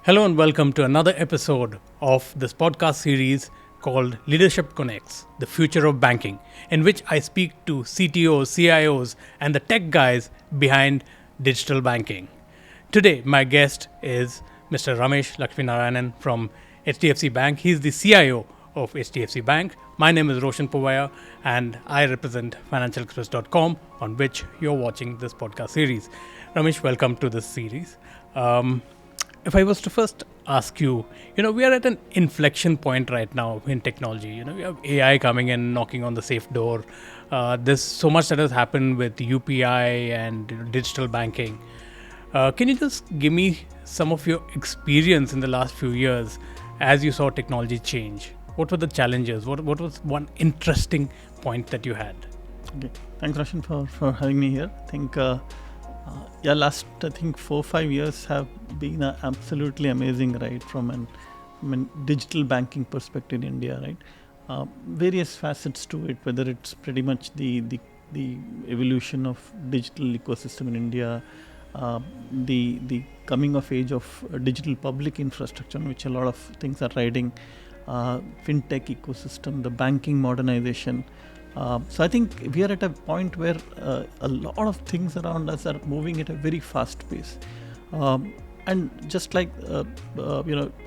Hello and welcome to another episode of this podcast series called LeadershipConneX, the future of banking, in which I speak to CTOs, CIOs, and the tech guys behind digital banking. Today, my guest is Mr. Ramesh Lakshminarayanan from HDFC Bank. He's the CIO of HDFC Bank. My name is Roshan Povaya, and I represent financialexpress.com, on which you're watching this podcast series. Ramesh, welcome to this series. If I was to first ask you, we are at an inflection point right now in technology. We have AI coming in, knocking on the safe door. There's so much that has happened with UPI and digital banking. Can you just give me some of your experience in the last few years as you saw technology change? What were the challenges? What was one interesting point that you had? Okay, thanks Roshan for having me here. I think last 4 or 5 years have been absolutely amazing, right? From a digital banking perspective in India, right? Various facets to it, whether it's pretty much the evolution of digital ecosystem in India, the coming of age of digital public infrastructure, on which a lot of things are riding, fintech ecosystem, the banking modernization. So I think we are at a point where a lot of things around us are moving at a very fast pace. And just like,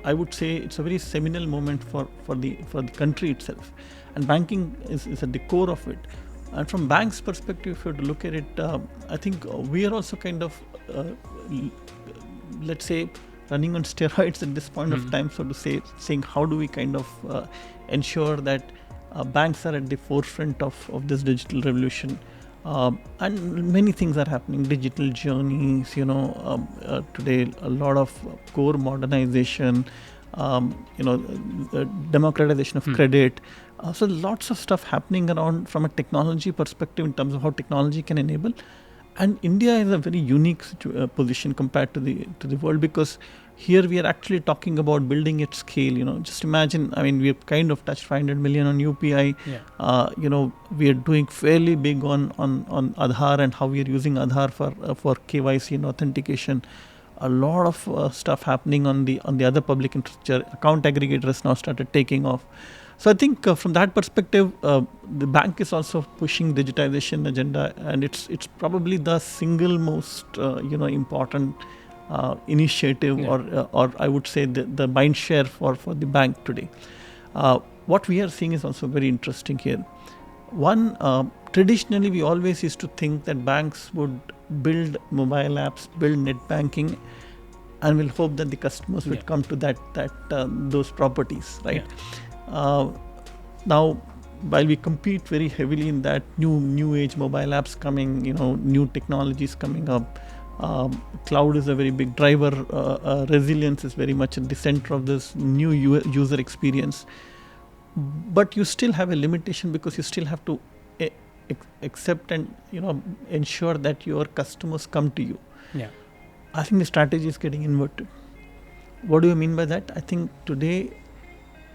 I would say it's a very seminal moment for the country itself. And banking is at the core of it. And from bank's perspective, if you have to look at it, I think we are also kind of, let's say, running on steroids at this point of time, so to say, saying how do we kind of ensure that banks are at the forefront of this digital revolution, and many things are happening. Digital journeys, today a lot of core modernization, democratization of credit. So lots of stuff happening around from a technology perspective in terms of how technology can enable. And India is a very unique position compared to the world, because here we are actually talking about building at scale. Just imagine, we have kind of touched 500 million on UPI. Yeah. We are doing fairly big on Aadhaar and how we are using Aadhaar for KYC and authentication. A lot of stuff happening on the other public infrastructure. Account aggregators now started taking off. So I think from that perspective, the bank is also pushing digitization agenda, and it's probably the single most important initiative, or I would say the mind share for the bank today. What we are seeing is also very interesting here. One, traditionally we always used to think that banks would build mobile apps, build net banking, and we'll hope that the customers would come to those properties, right? Yeah. Now, while we compete very heavily in that, new age mobile apps coming, new technologies coming up, cloud is a very big driver. Resilience is very much at the center of this new user experience. But you still have a limitation, because you still have to accept and ensure that your customers come to you. Yeah, I think the strategy is getting inverted. What do you mean by that? I think today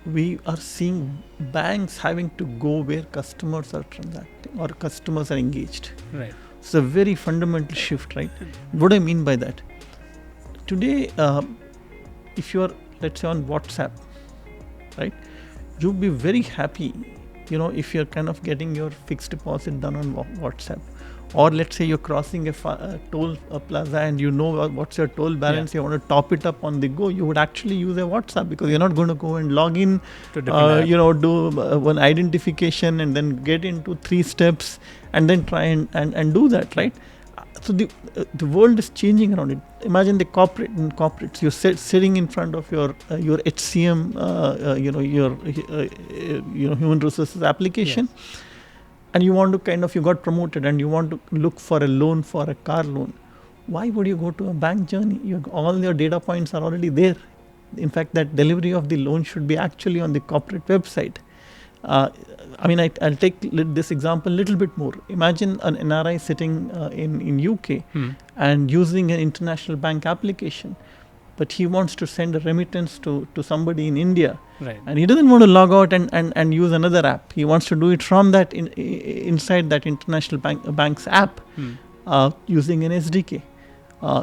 we are seeing banks having to go where customers are transacting or customers are engaged. Right. It's a very fundamental shift, right? What do I mean by that? Today, if you are, let's say, on WhatsApp, right, you'll be very happy, if you're kind of getting your fixed deposit done on WhatsApp. Or let's say you're crossing a toll plaza and what's your toll balance, you want to top it up on the go, you would actually use a WhatsApp, because you're not going to go and log in, to do one identification and then get into 3 steps and then try and do that, right? So the world is changing around it. Imagine the corporates. You're sitting in front of your HCM, your human resources application. Yes. And you want to you got promoted and you want to look for a loan, for a car loan. Why would you go to a bank journey? All your data points are already there. In fact, that delivery of the loan should be actually on the corporate website. I'll take this example a little bit more. Imagine an NRI sitting in UK and using an international bank application. But he wants to send a remittance to somebody in India. Right. And he doesn't want to log out and use another app. He wants to do it from that inside that international bank's app using an SDK.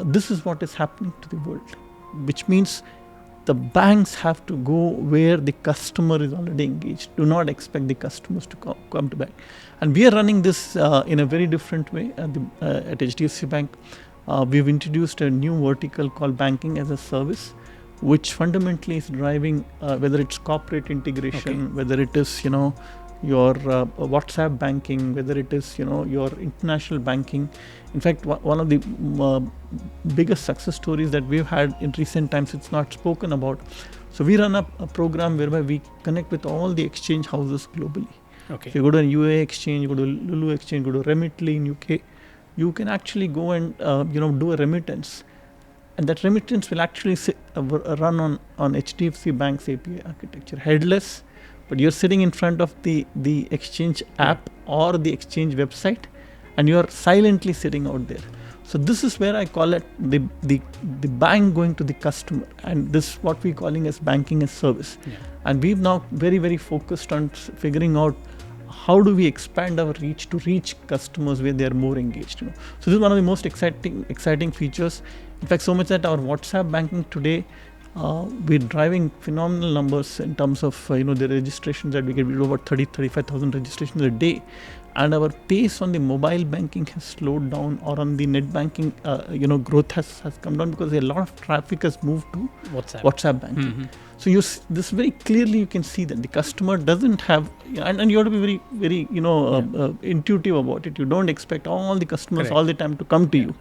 This is what is happening to the world, which means the banks have to go where the customer is already engaged. Do not expect the customers to come to bank. And we are running this in a very different way at HDFC Bank. We've introduced a new vertical called banking as a service, which fundamentally is driving whether it's corporate integration, whether it is your WhatsApp banking, whether it is your international banking. In fact, one of the biggest success stories that we've had in recent times, it's not spoken about. So we run a program whereby we connect with all the exchange houses globally. If you go to a UAE exchange, you go to Lulu exchange, go to Remitly in UK, you can actually go and do a remittance. And that remittance will actually run on HDFC Bank's API architecture, headless, but you're sitting in front of the exchange app or the exchange website, and you're silently sitting out there. So this is where I call it the bank going to the customer, and this is what we're calling as banking as service. And we've now very, very focused on figuring out how do we expand our reach to reach customers where they are more engaged. So this is one of the most exciting features. In fact, so much that our WhatsApp banking today, we're driving phenomenal numbers in terms of the registrations that we get. We do about 35,000 registrations a day, and our pace on the mobile banking has slowed down, or on the net banking growth has come down, because a lot of traffic has moved to WhatsApp banking. So this very clearly you can see that the customer doesn't have, and you have to be very, very intuitive about it. You don't expect all the customers all the time to come to you.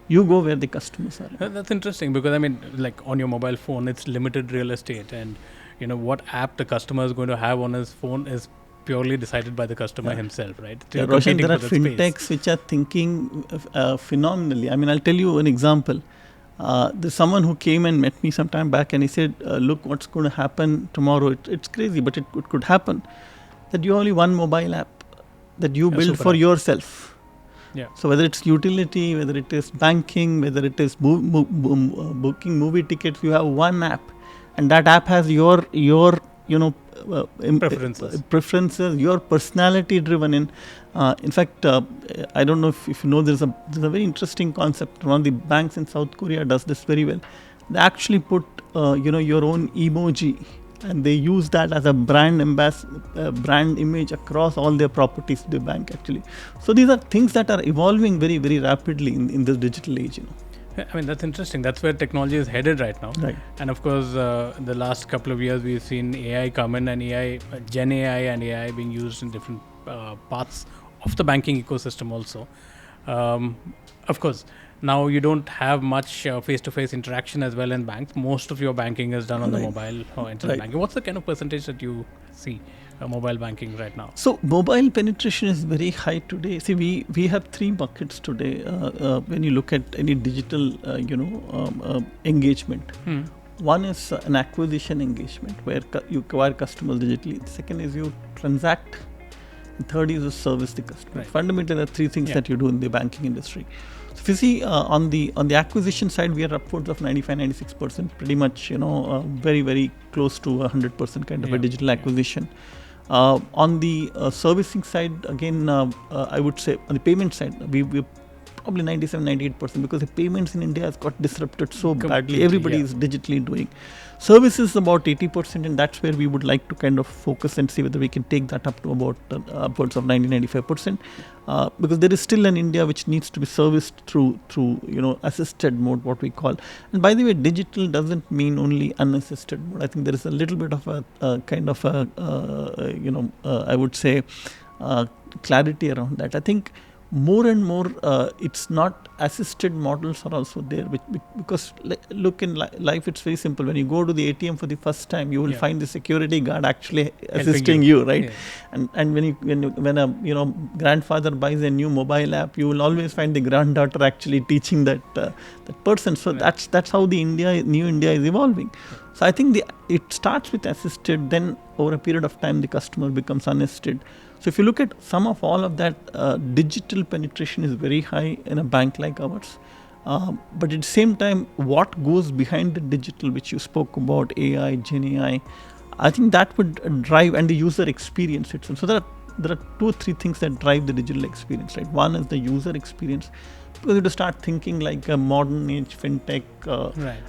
You go where the customers are. That's interesting, because like on your mobile phone, it's limited real estate, and what app the customer is going to have on his phone is purely decided by the customer himself, right? Roshan, there are fintechs which are thinking phenomenally. I'll tell you an example. There's someone who came and met me some time back, and he said, look, what's going to happen tomorrow? It's crazy, but it could happen. That you only one mobile app that you build for yourself. So whether it's utility, whether it is banking, whether it is booking movie tickets, you have one app, and that app has your preferences, your personality driven in. In fact, I don't know if you know, there's a very interesting concept. One of the banks in South Korea does this very well. They actually put your own emoji, and they use that as a brand image across all their properties to the bank, actually. So these are things that are evolving very, very rapidly in this digital age. That's interesting. That's where technology is headed right now. Right. And of course, the last couple of years we've seen AI come in, and Gen AI and AI being used in different parts of the banking ecosystem also. Of course, now you don't have much face-to-face interaction as well in banks. Most of your banking is done on the mobile or internet banking. What's the kind of percentage that you see mobile banking right now? So mobile penetration is very high today. See, we have three buckets today when you look at any digital engagement. One is an acquisition engagement, where you acquire customers digitally. The second is you transact. The third is you service the customer. Fundamentally, there are three things that you do in the banking industry. So if you see on the acquisition side, we are upwards of 95-96%, pretty much very, very close to 100% kind of a digital acquisition. On the servicing side, again, I would say on the payment side, we're probably 97-98%, because the payments in India has got disrupted so badly. Everybody is digitally doing. Services about 80%, and that's where we would like to kind of focus and see whether we can take that up to about upwards of 90-95%, because there is still an India which needs to be serviced through assisted mode, what we call. And by the way, digital doesn't mean only unassisted mode. I think there is a little bit of a kind of I would say clarity around that. I think more and more, it's not assisted models are also there, because look, in life it's very simple. When you go to the ATM for the first time, you will find the security guard actually assisting you, right? And when a grandfather buys a new mobile app, you will always find the granddaughter actually teaching that person. So that's how the new India is evolving. So I think it starts with assisted, then over a period of time the customer becomes unassisted. So if you look at some of all of that, digital penetration is very high in a bank like ours. But at the same time, what goes behind the digital, which you spoke about, AI, Gen AI, I think that would drive, and the user experience itself. So there are there are 2 or 3 things that drive the digital experience, right? One is the user experience, because you have to start thinking like a modern age fintech,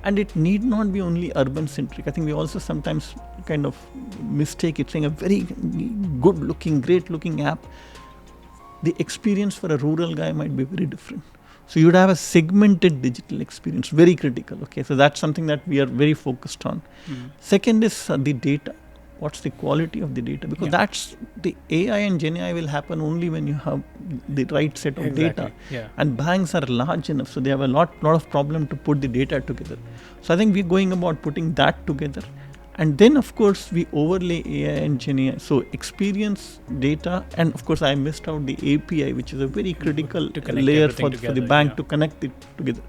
and it need not be only urban centric. I think we also sometimes kind of mistake it, saying a very good looking, great looking app, the experience for a rural guy might be very different. So you would have a segmented digital experience, very critical. Okay, so that's something that we are very focused on. Second is the data. What's the quality of the data? Because that's the AI and Gen AI will happen only when you have the right set of data. And banks are large enough, so they have a lot of problem to put the data together. So I think we're going about putting that together. And then, of course, we overlay AI and Gen AI. So experience, data, and of course, I missed out the API, which is a very critical layer for the bank to connect it together.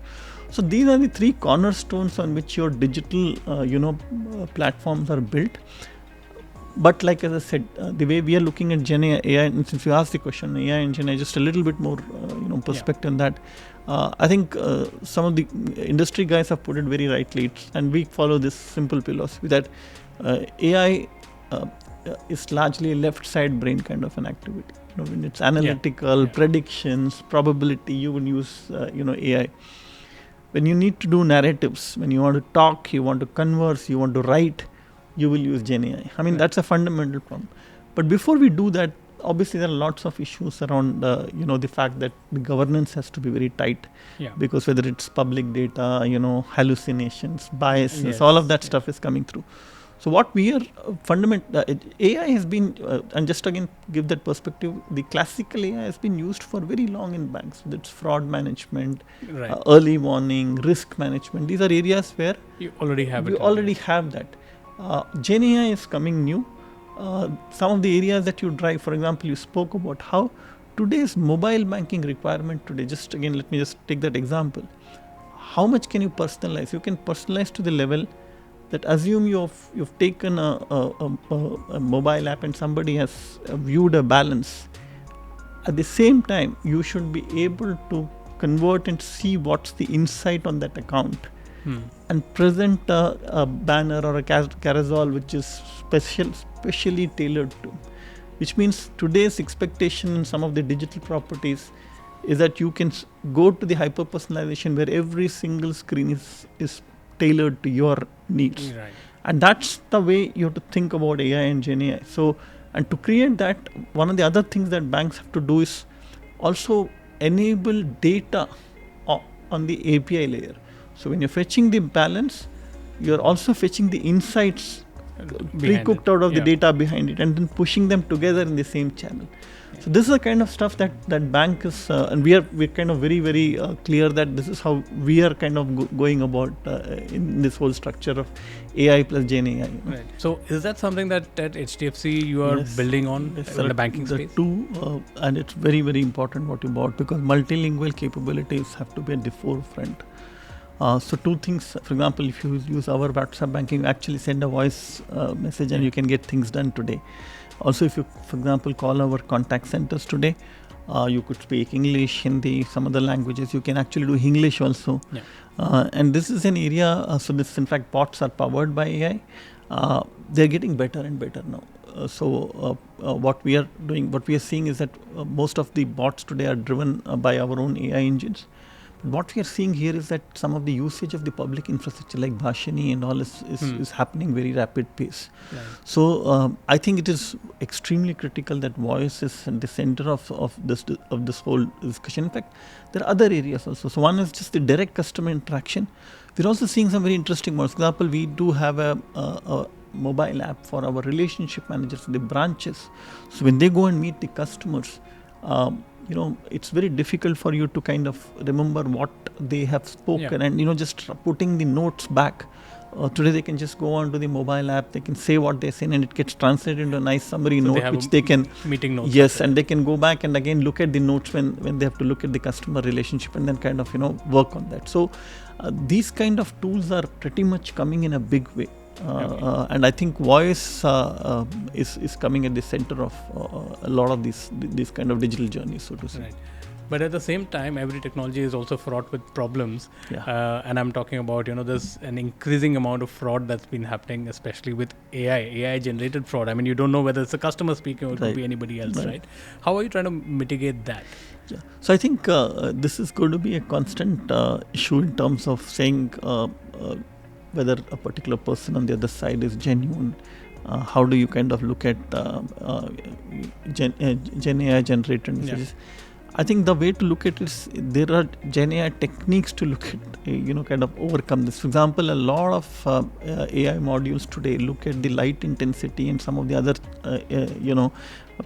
So these are the 3 cornerstones on which your digital, platforms are built. But like as I said, the way we are looking at Gen AI, and since you asked the question, AI and Gen AI, just a little bit more, perspective on that. I think some of the industry guys have put it very rightly, and we follow this simple philosophy that AI is largely a left side brain kind of an activity. When it's analytical, predictions, probability, you would use AI. When you need to do narratives, when you want to talk, you want to converse, you want to write, you will use Gen AI. I mean, that's a fundamental problem. But before we do that, obviously there are lots of issues around, the fact that the governance has to be very tight. Because whether it's public data, hallucinations, biases, all of that stuff is coming through. So what we are AI has been, and just again give that perspective, the classical AI has been used for very long in banks. That's fraud management, early warning, risk management. These are areas where you already have have that. Gen AI is coming new. Some of the areas that you drive, for example, you spoke about how today's mobile banking requirement today, just again, let me just take that example. How much can you personalize? You can personalize to the level that assume you've taken a mobile app and somebody has viewed a balance. At the same time, you should be able to convert and see what's the insight on that account. And present a banner or a carousel which is specially tailored to. Which means today's expectation in some of the digital properties is that you can go to the hyper-personalization where every single screen is tailored to your needs. And that's the way you have to think about AI and Gen AI. So, and to create that, one of the other things that banks have to do is also enable data on the API layer. So when you're fetching the balance, you're also fetching the insights pre-cooked out of the data behind it and then pushing them together in the same channel. So this is the kind of stuff that bank is, and we're kind of very, very clear that this is how we are kind of going about in this whole structure of AI plus Gen AI. Right. So is that something that at HDFC you are building on in the banking space? And it's very, very important what you bought, because multilingual capabilities have to be at the forefront. So 2 things, for example, if you use our WhatsApp banking, you actually send a voice message and you can get things done today. Also, if you, for example, call our contact centers today, you could speak English, Hindi, some other languages. You can actually do English also. And this is an area, so this, in fact, bots are powered by AI. They're getting better and better now. So what we are doing, what we are seeing is that most of the bots today are driven by our own AI engines. But what we are seeing here is that some of the usage of the public infrastructure like Bhashini and all is happening very rapid pace. So I think it is extremely critical that voice is at the center of this whole discussion. In fact, there are other areas also. So one is just the direct customer interaction. We're also seeing some very interesting ones. For example, we do have a mobile app for our relationship managers in the branches. So when they go and meet the customers, it's very difficult for you to kind of remember what they have spoken and, just putting the notes back. Today they can just go on to the mobile app, they can say what they say and it gets translated into a nice summary note which they can... Meeting notes. Yes, and they can go back and again look at the notes when they have to look at the customer relationship and then kind of, work on that. So these kind of tools are pretty much coming in a big way. And I think voice is coming at the center of a lot of these kind of digital journeys, so to say. Right. But at the same time, every technology is also fraught with problems. Yeah. And I'm talking about, there's an increasing amount of fraud that's been happening, especially with AI generated fraud. I mean, you don't know whether it's a customer speaking or it could be anybody else, right? How are you trying to mitigate that? Yeah. So I think this is going to be a constant issue in terms of saying whether a particular person on the other side is genuine. How do you kind of look at Gen AI generated messages? I think the way to look at it is there are Gen AI techniques to look at, kind of overcome this. For example, a lot of AI modules today look at the light intensity and some of the other,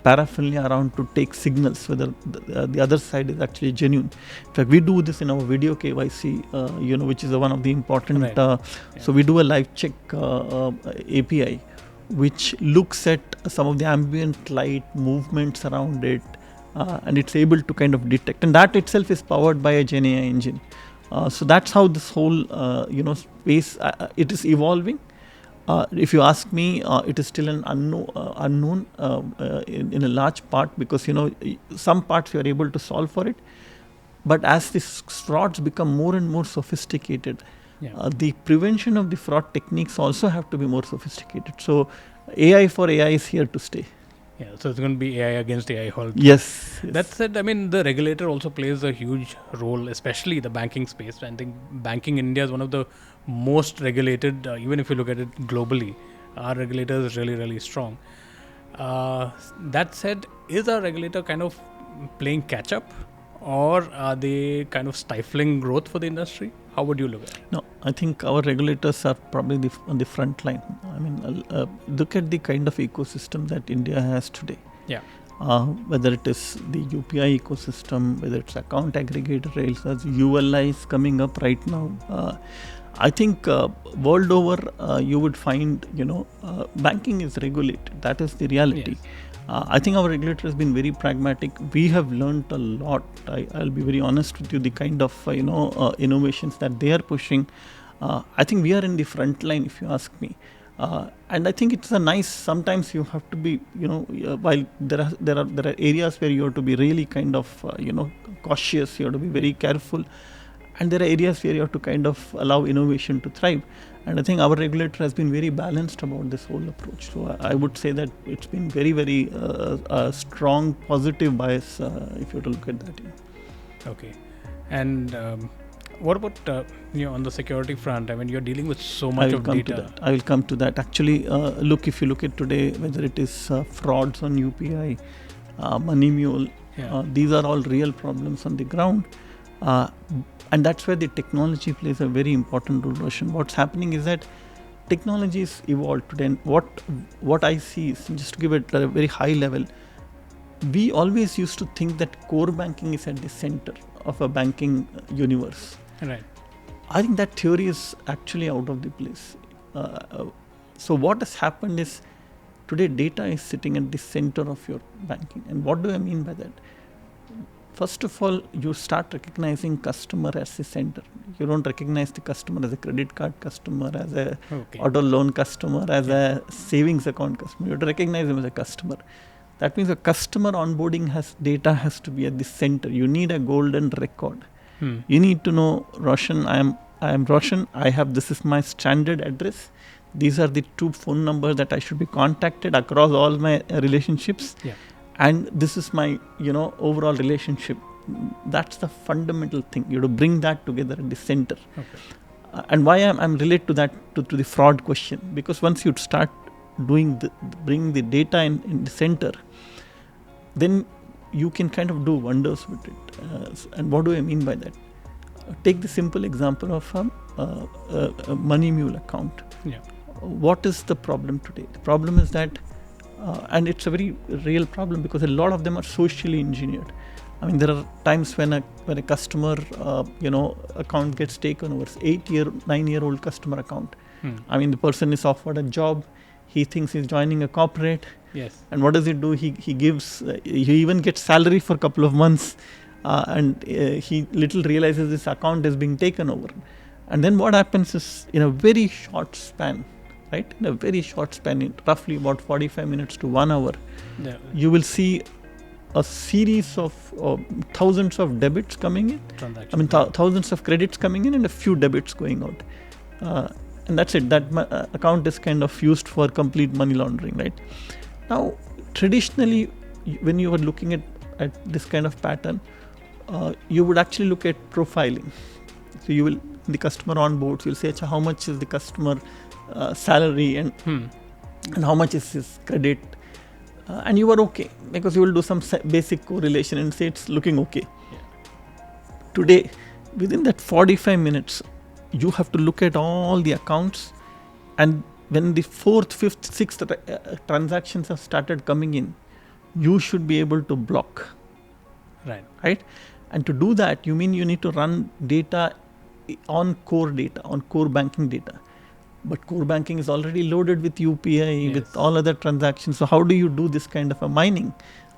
paraphernalia around to take signals whether the other side is actually genuine. In fact, we do this in our video KYC, which is one of the important. So we do a live check API, which looks at some of the ambient light movements around it. And it's able to kind of detect, and that itself is powered by a Gen AI engine. So that's how this whole space it is evolving. If you ask me, it is still an unknown in a large part, because some parts you are able to solve for it, but as these frauds become more and more sophisticated, the prevention of the fraud techniques also have to be more sophisticated. So AI for AI is here to stay. Yeah, so it's going to be AI against AI. Yes. That said, I mean, the regulator also plays a huge role, especially the banking space. I think banking in India is one of the most regulated, even if you look at it globally. Our regulator is really, really strong. That said, is our regulator kind of playing catch up, or are they kind of stifling growth for the industry? How would you look at it? No, I think our regulators are probably on the front line. I mean, look at the kind of ecosystem that India has today. Yeah. Whether it is the UPI ecosystem, whether it's account aggregator rails, as ULI is coming up right now. I think world over, you would find, banking is regulated. That is the reality. Yes. I think our regulator has been very pragmatic. We have learned a lot. I'll be very honest with you. The kind of innovations that they are pushing, I think we are in the front line, if you ask me. And I think it's a nice. Sometimes you have to be, while there are areas where you have to be really kind of cautious. You have to be very careful, and there are areas where you have to kind of allow innovation to thrive. And I think our regulator has been very balanced about this whole approach. So I would say that it's been very, very strong positive bias if you were to look at that. Okay. And what about on the security front? I mean, you're dealing with so much of data. I will come to that. Actually, if you look at today, whether it is frauds on UPI, money mule, these are all real problems on the ground. And that's where the technology plays a very important role, Roshan. What's happening is that technology is evolved today. And what I see is, just to give it a very high level, we always used to think that core banking is at the center of a banking universe. Right. I think that theory is actually out of the place. So what has happened is, today data is sitting at the center of your banking. And what do I mean by that? First of all, you start recognizing customer as the center. You don't recognize the customer as a credit card customer, as a auto loan customer, as a savings account customer. You have to recognize them as a customer. That means a customer onboarding data has to be at the center. You need a golden record. You need to know, Roshan, I am Roshan. this is my standard address. These are the 2 phone numbers that I should be contacted across all my relationships. Yeah. And this is my, overall relationship. That's the fundamental thing. You have to bring that together at the center. Okay. And why I'm relate to that, to the fraud question, because once you start bring the data in the center, then you can kind of do wonders with it. And what do I mean by that? Take the simple example of a money mule account. Yeah. What is the problem today? The problem is that, and it's a very real problem, because a lot of them are socially engineered. I mean, there are times when a customer, account gets taken over. 9-year-old customer account. I mean, the person is offered a job. He thinks he's joining a corporate. Yes. And what does he do? He gives. He even gets salary for a couple of months, and he little realizes this account is being taken over. And then what happens is, in a very short span, right? In a very short span, in roughly about 45 minutes to 1 hour, you will see a series of thousands of debits coming in. Thousands of credits coming in and a few debits going out. And that's it. That account is kind of used for complete money laundering, right? Now, traditionally, when you were looking at this kind of pattern, you would actually look at profiling. So you will, the customer on board, you'll say, how much is the customer salary and how much is his credit, and you are okay because you will do some basic correlation and say it's looking okay. Yeah. Today, within that 45 minutes, you have to look at all the accounts, and when the 4th, 5th, 6th transactions have started coming in, you should be able to block. Right? And to do that, you need to run data on core banking data. But core banking is already loaded with UPI, with all other transactions. So how do you do this kind of a mining,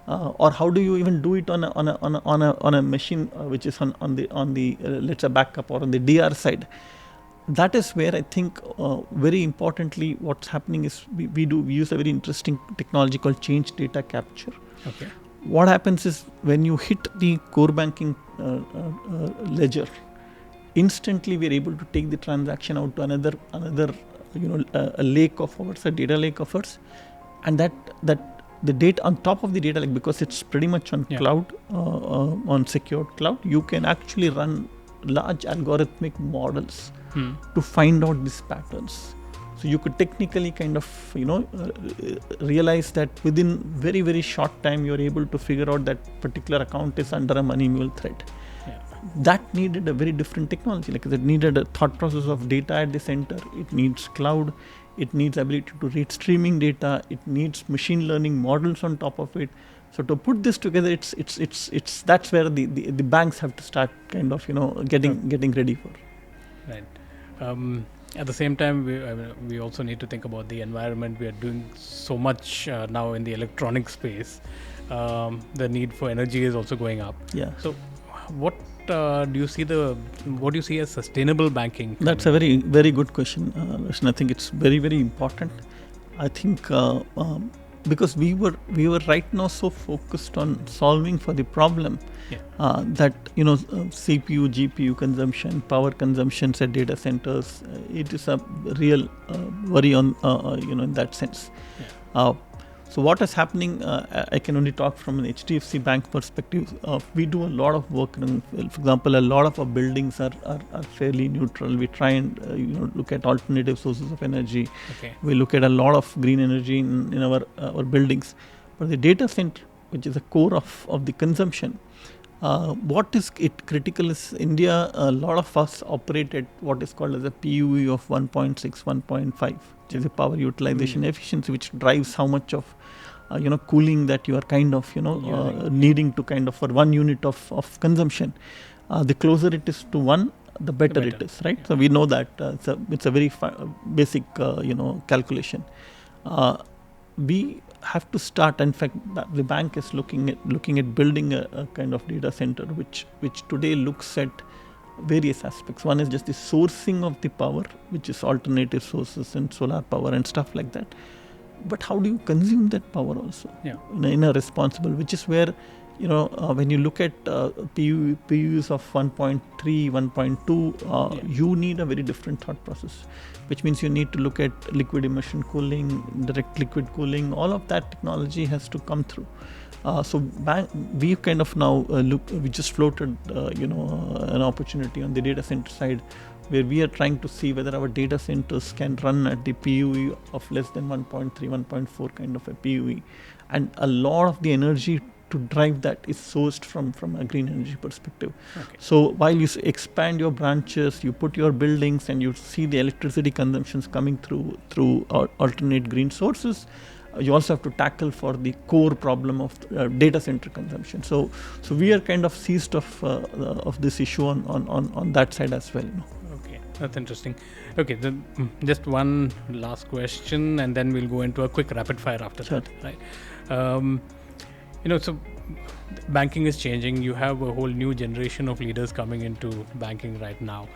or how do you even do it on a machine which is on the let's say backup or on the DR side? That is where I think very importantly what's happening is we use a very interesting technology called change data capture. Okay. What happens is when you hit the core banking ledger, instantly we are able to take the transaction out to another a lake of ours, a data lake of ours, and that the data on top of the data lake, because it's pretty much on cloud, on secured cloud, you can actually run large algorithmic models to find out these patterns. So you could technically kind of realize that within very, very short time you're able to figure out that particular account is under a money mule threat. That needed a very different technology. Like it needed a thought process of data at the center. It needs cloud. It needs ability to read streaming data. It needs machine learning models on top of it. So to put this together, it's that's where the banks have to start kind of getting ready for. Right. At the same time, we also need to think about the environment. We are doing so much now in the electronic space. The need for energy is also going up. Yeah. So, what do you see as sustainable banking? That's a very, very good question, Roshan. I think it's very, very important. I think because we were right now so focused on solving for the problem that CPU, GPU consumption, power consumptions at data centers, it is a real worry on in that sense. So what is happening, I can only talk from an HDFC Bank perspective. We do a lot of work. For example, a lot of our buildings are fairly neutral. We try and look at alternative sources of energy. Okay. We look at a lot of green energy in our buildings. But the data center, which is the core of the consumption, what is critical is India, a lot of us operate at what is called as a PUE of 1.6, 1.5, which is a power utilization efficiency, which drives how much of cooling that you are kind of needing to kind of for 1 unit of consumption. The closer it is to 1, the better it is, right? So we know that it's a very basic calculation. We have to start. In fact, the bank is looking at building a kind of data center which today looks at various aspects. One is just the sourcing of the power, which is alternative sources and solar power and stuff like that. But how do you consume that power also in a responsible, which is where when you look at PUs of 1.3, 1.2, you need a very different thought process, which means you need to look at liquid immersion cooling, direct liquid cooling. All of that technology has to come through. So we kind of now we just floated an opportunity on the data center side, where we are trying to see whether our data centers can run at the PUE of less than 1.3, 1.4 kind of a PUE. And a lot of the energy to drive that is sourced from a green energy perspective. Okay. So while you expand your branches, you put your buildings and you see the electricity consumptions coming through alternate green sources, you also have to tackle for the core problem of data center consumption. So we are kind of seized of this issue on that side as well. Okay, that's interesting. Okay, then just one last question, and then we'll go into a quick rapid fire after that. Right? So banking is changing. You have a whole new generation of leaders coming into banking right now.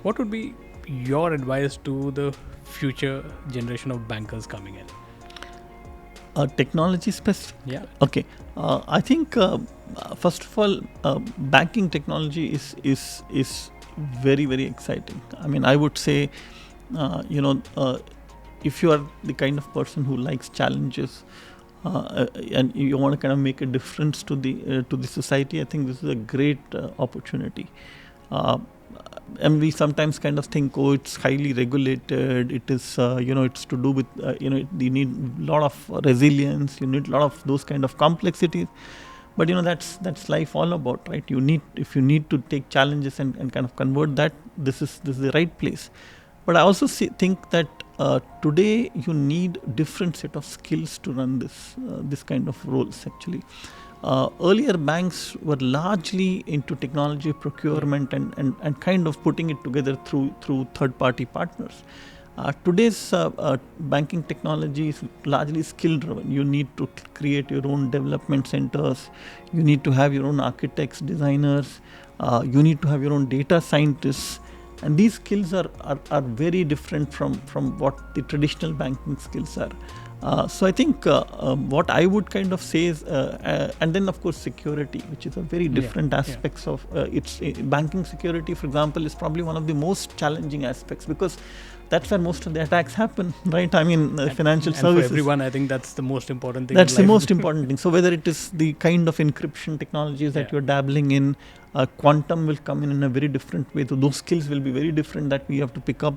What would be your advice to the future generation of bankers coming in? Technology specific? Yeah. Okay. I think first of all, banking technology is very, very exciting. I mean, I would say, if you are the kind of person who likes challenges and you want to kind of make a difference to the society, I think this is a great opportunity. And we sometimes kind of think, oh, it's highly regulated. It is, it's to do with, you need a lot of resilience. You need a lot of those kind of complexities. But that's life all about, right? If you need to take challenges and kind of convert that, this is the right place. But I also think that today you need different set of skills to run this kind of roles actually. Earlier banks were largely into technology procurement and kind of putting it together through third-party partners. Today's banking technology is largely skill-driven. You need to create your own development centers. You need to have your own architects, designers. You need to have your own data scientists. And these skills are very different from what the traditional banking skills are. So I think what I would kind of say is, and then of course security, which is a very different aspects of banking security, for example, is probably one of the most challenging aspects because that's where most of the attacks happen, right? I mean, financial services. For everyone, I think that's the most important thing. That's the most important thing. So whether it is the kind of encryption technologies that you're dabbling in, quantum will come in a very different way. So those skills will be very different that we have to pick up.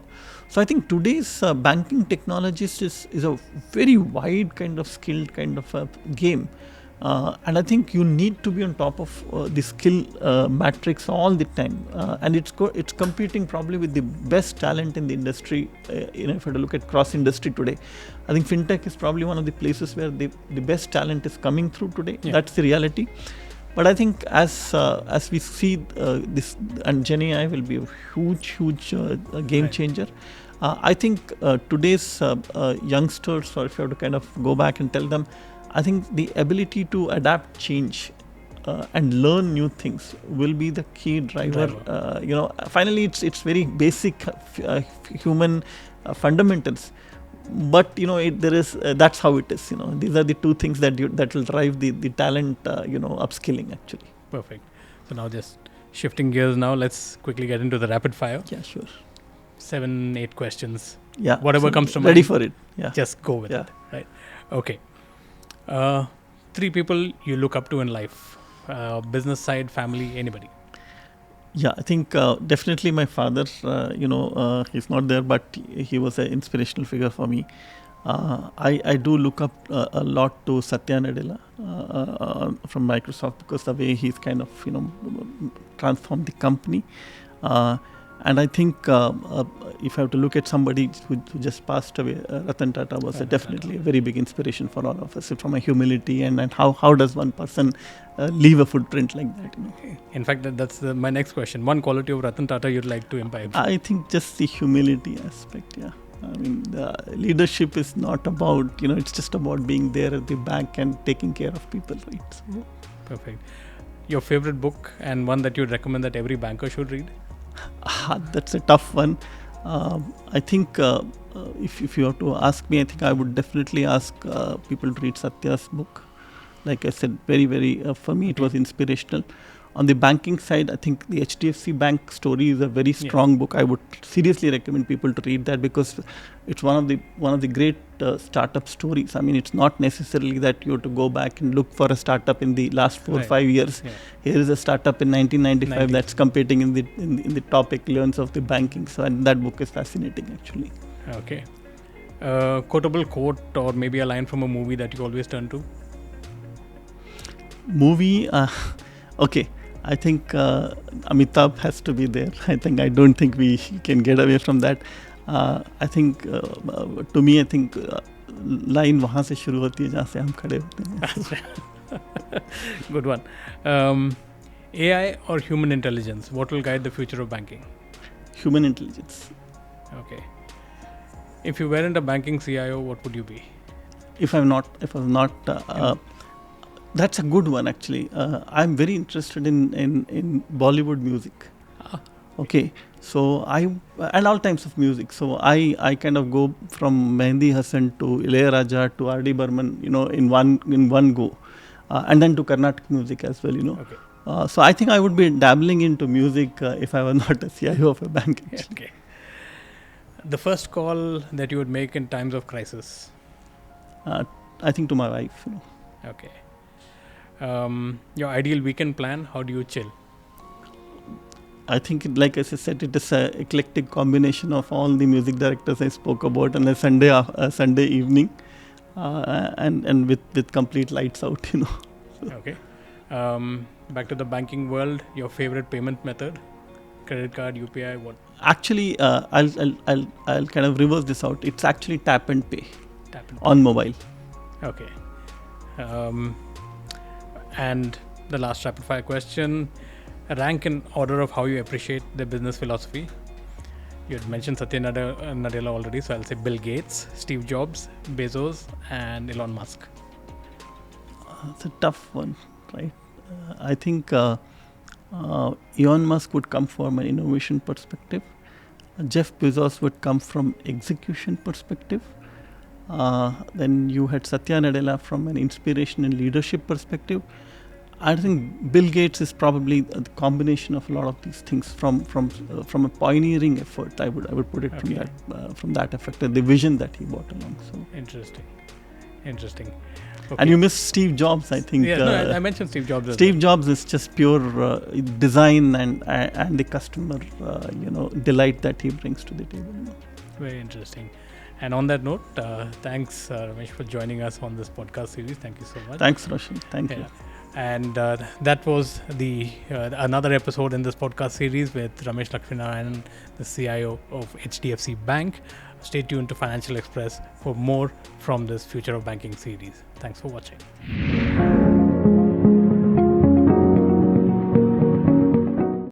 So I think today's banking technologist is a very wide kind of skilled kind of game. And I think you need to be on top of the skill matrix all the time, and it's competing probably with the best talent in the industry. If I look at cross industry today, I think fintech is probably one of the places where the best talent is coming through today. That's the reality. But I think as we see this, and Gen AI will be a huge game changer. I think today's youngsters, or if you have to kind of go back and tell them, I think the ability to adapt change and learn new things will be the key driver. Finally, it's very basic human fundamentals. But there is that's how it is. These are the two things that will drive the talent. Upskilling actually. Perfect. So now just shifting gears. Now let's quickly get into the rapid fire. Yeah, sure. 7-8 questions. Yeah. Whatever comes to mind. Ready for it. Yeah. Just go with it. Right. Okay. 3 people you look up to in life. Business side, family, anybody. Yeah, I think definitely my father, he's not there, but he was an inspirational figure for me. I do look up a lot to Satya Nadella from Microsoft because the way he's kind of, transformed the company. And I think if I have to look at somebody who just passed away, Ratan Tata was definitely a very big inspiration for all of us, from a humility and how does one person leave a footprint like that. In fact, that's my next question. One quality of Ratan Tata you'd like to imbibe? I think just the humility aspect, yeah. I mean, leadership is not about, it's just about being there at the back and taking care of people, right? So. Perfect. Your favorite book and one that you'd recommend that every banker should read? That's a tough one. I think if you have to ask me, I think I would definitely ask people to read Satya's book. Like I said, very, very, for me, it was inspirational. On the banking side, I think the HDFC Bank story is a very strong book. I would seriously recommend people to read that because it's one of the great startup stories. I mean, it's not necessarily that you have to go back and look for a startup in the last 4 or 5 years. Yeah. Here is a startup in 1995 that's competing in the top echelons of the banking. So, and that book is fascinating, actually. Okay. Quotable quote or maybe a line from a movie that you always turn to? Movie, okay. I think Amitabh has to be there. I don't think we can get away from that. I think to me, I think line वहाँ से शुरू होती है जहाँ से हम खड़े होते हैं. Good one. AI or human intelligence? What will guide the future of banking? Human intelligence. Okay. If you weren't a banking CIO, what would you be? If I was not. That's a good one, actually. I'm very interested in Bollywood music. Okay, so and all types of music. So I kind of go from Mehndi Hasan to Ilayaraja to R.D. Burman, in one go, and then to Carnatic music as well, Okay. So I think I would be dabbling into music if I were not a CIO of a bank. Actually. Okay. The first call that you would make in times of crisis? I think to my wife. Okay. Your ideal weekend plan, how do you chill? I think, like I said, it is an eclectic combination of all the music directors I spoke about on a Sunday evening, and with complete lights out. So. Okay. Back to the banking world, your favorite payment method? Credit card, UPI, what? Actually, I'll kind of reverse this out. It's actually tap and pay On mobile. Okay. And the last rapid fire question, rank in order of how you appreciate the business philosophy. You had mentioned Satya Nadella already, so I'll say Bill Gates, Steve Jobs, Bezos, and Elon Musk. It's a tough one, right? I think Elon Musk would come from an innovation perspective. Jeff Bezos would come from execution perspective. Then you had Satya Nadella from an inspiration and leadership perspective. I think Bill Gates is probably the combination of a lot of these things from a pioneering effort. I would put it from that effect, the vision that he brought along. So Interesting. Okay. And you missed Steve Jobs, I think. Yeah, I mentioned Steve Jobs. Steve Jobs is just pure design and the customer, delight that he brings to the table. Very interesting. And on that note, thanks Ramesh for joining us on this podcast series. Thank you so much. Thanks, Roshan. Thank you. And that was the another episode in this podcast series with Ramesh Lakshminarayanan, the CIO of HDFC Bank. Stay tuned to Financial Express for more from this Future of Banking series. Thanks for watching.